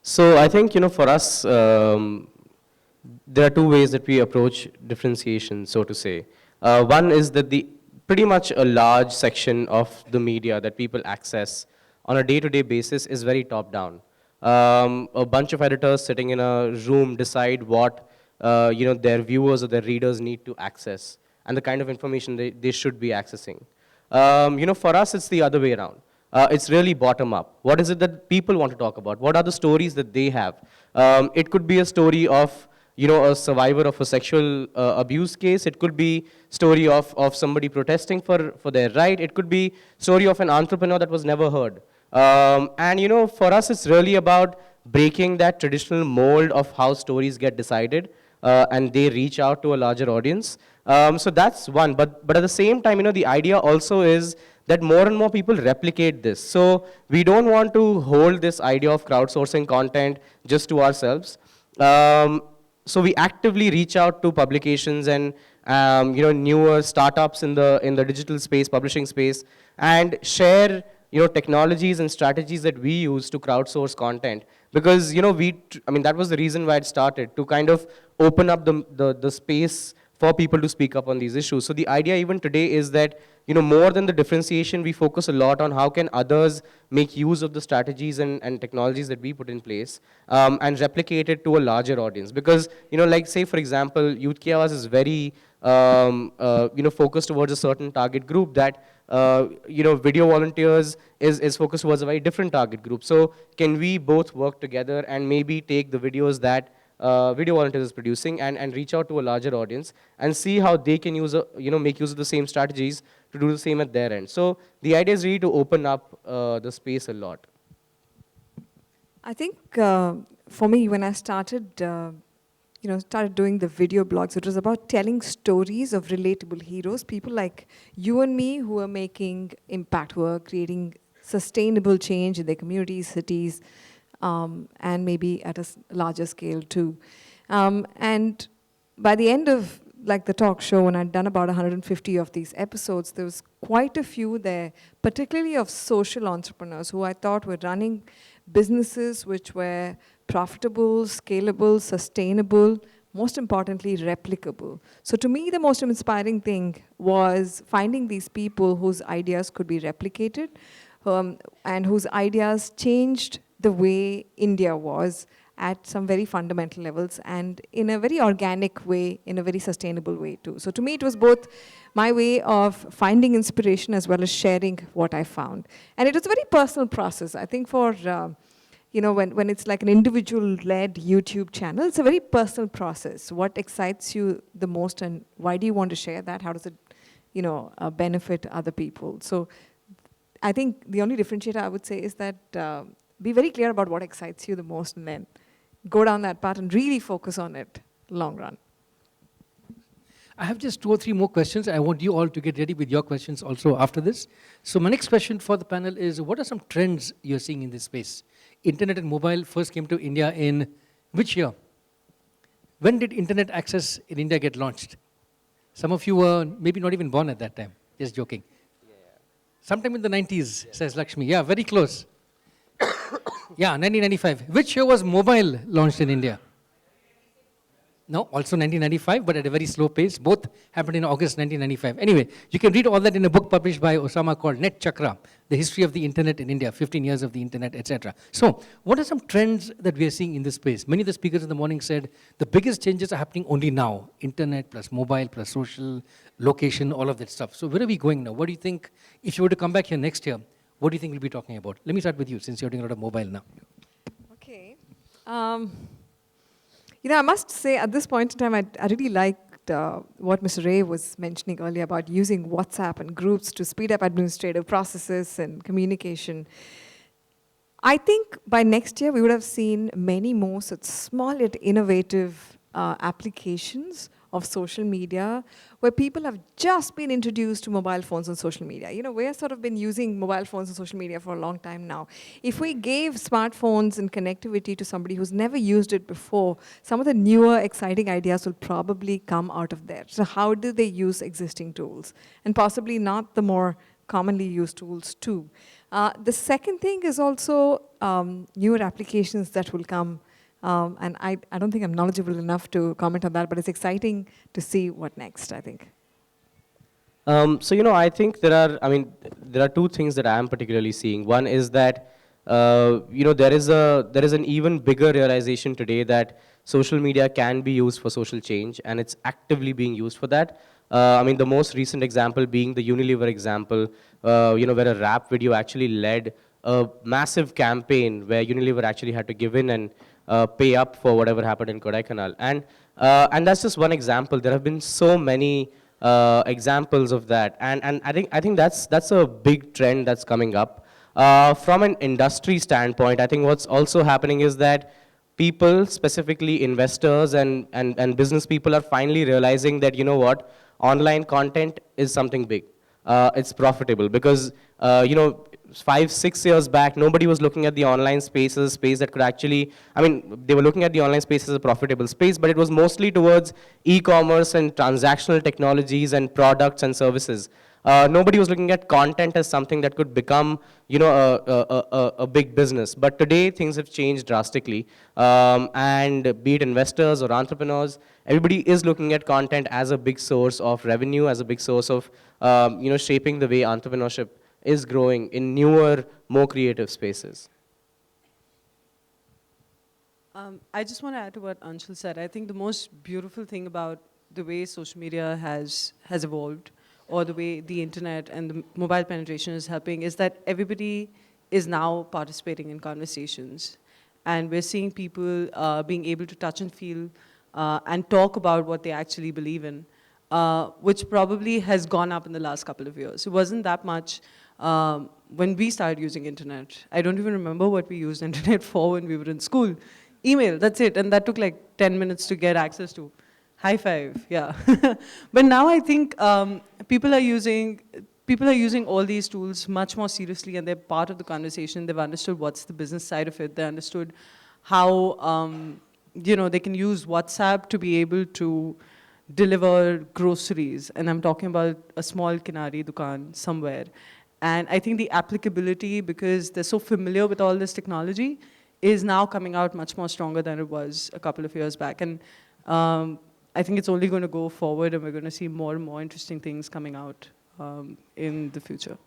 So I think, for us, there are two ways that we approach differentiation, so to say. One is that pretty much a large section of the media that people access on a day-to-day basis is very top-down. A bunch of editors sitting in a room decide what their viewers or their readers need to access and the kind of information they should be accessing. For us, it's the other way around. It's really bottom up. What is it that people want to talk about? What are the stories that they have? It could be a story of a survivor of a sexual abuse case. It could be story of somebody protesting for their right. It could be story of an entrepreneur that was never heard. And for us, it's really about breaking that traditional mold of how stories get decided, and they reach out to a larger audience. So that's one. But at the same time, the idea also is that more and more people replicate this. So we don't want to hold this idea of crowdsourcing content just to ourselves. So we actively reach out to publications and newer startups in the digital space, publishing space, and share technologies and strategies that we use to crowdsource content. Because that was the reason why it started, to kind of open up the space for people to speak up on these issues. So the idea even today is that more than the differentiation, we focus a lot on how can others make use of the strategies and technologies that we put in place, and replicate it to a larger audience. Because, like say, for example, Youth Ki Awaaz is very focused towards a certain target group that, video volunteers is focused towards a very different target group. So can we both work together and maybe take the videos that Video Volunteers is producing and reach out to a larger audience and see how they can make use of the same strategies to do the same at their end. So the idea is really to open up the space a lot. I think for me, when I started, started doing the video blogs, it was about telling stories of relatable heroes, people like you and me who are making impact, who are creating sustainable change in their communities, cities, and maybe at a larger scale too. And by the end of the talk show, when I'd done about 150 of these episodes, there was quite a few there, particularly of social entrepreneurs who I thought were running businesses which were profitable, scalable, sustainable, most importantly, replicable. So to me, the most inspiring thing was finding these people whose ideas could be replicated, and whose ideas changed the way India was at some very fundamental levels, and in a very organic way, in a very sustainable way too. So to me, it was both my way of finding inspiration as well as sharing what I found. And it was a very personal process. I think for, when it's like an individual-led YouTube channel, it's a very personal process. What excites you the most, and why do you want to share that? How does it, benefit other people? So I think the only differentiator I would say is that be very clear about what excites you the most, and then go down that path and really focus on it long run. I have just 2 or 3 more questions. I want you all to get ready with your questions also after this. So my next question for the panel is, what are some trends you're seeing in this space? Internet and mobile first came to India in which year? When did internet access in India get launched? Some of you were maybe not even born at that time. Just joking. Yeah. Sometime in the 90s, says Lakshmi. Yeah, very close. Yeah, 1995. Which year was mobile launched in India? No, also 1995, but at a very slow pace. Both happened in August 1995. Anyway, you can read all that in a book published by Osama called Net Chakra, The History of the Internet in India, 15 years of the Internet, etc. So, what are some trends that we are seeing in this space? Many of the speakers in the morning said the biggest changes are happening only now. Internet plus mobile plus social, location, all of that stuff. So, where are we going now? What do you think, if you were to come back here next year, what do you think we'll be talking about? Let me start with you, since you're doing a lot of mobile now. Okay. I must say, at this point in time, I really liked what Mr. Ray was mentioning earlier about using WhatsApp and groups to speed up administrative processes and communication. I think by next year, we would have seen many more such small yet innovative applications of social media where people have just been introduced to mobile phones and social media. We're sort of been using mobile phones and social media for a long time now. If we gave smartphones and connectivity to somebody who's never used it before, some of the newer, exciting ideas will probably come out of there. So how do they use existing tools? And possibly not the more commonly used tools too. The second thing is also newer applications that will come. And I don't think I'm knowledgeable enough to comment on that, but it's exciting to see what next, I think. So, I think there are two things that I am particularly seeing. One is that, there is an even bigger realization today that social media can be used for social change, and it's actively being used for that. The most recent example being the Unilever example, where a rap video actually led a massive campaign where Unilever actually had to give in and pay up for whatever happened in Kodaikanal. And that's just one example. There have been so many examples of that, and I think that's a big trend that's coming up. From an industry standpoint, I think what's also happening is that people, specifically investors and business people, are finally realizing that, what, online content is something big. It's profitable because, 5, 6 years back, nobody was looking at the online space as a space that could actually, they were looking at the online space as a profitable space, but it was mostly towards e-commerce and transactional technologies and products and services. Nobody was looking at content as something that could become, a big business. But today, things have changed drastically. And be it investors or entrepreneurs, everybody is looking at content as a big source of revenue, as a big source of, shaping the way entrepreneurship is growing in newer, more creative spaces. I just want to add to what Anshul said. I think the most beautiful thing about the way social media has evolved, or the way the internet and the mobile penetration is helping, is that everybody is now participating in conversations. And we're seeing people being able to touch and feel and talk about what they actually believe in, which probably has gone up in the last couple of years. It wasn't that much when we started using internet. I don't even remember what we used internet for when we were in school. Email, that's it. And that took like 10 minutes to get access to. High five, yeah. But now I think people are using all these tools much more seriously, and they're part of the conversation. They've understood what's the business side of it. They understood how they can use WhatsApp to be able to deliver groceries. And I'm talking about a small kinari dukan somewhere. And I think the applicability, because they're so familiar with all this technology, is now coming out much more stronger than it was a couple of years back. And I think it's only going to go forward, and we're going to see more and more interesting things coming out in the future.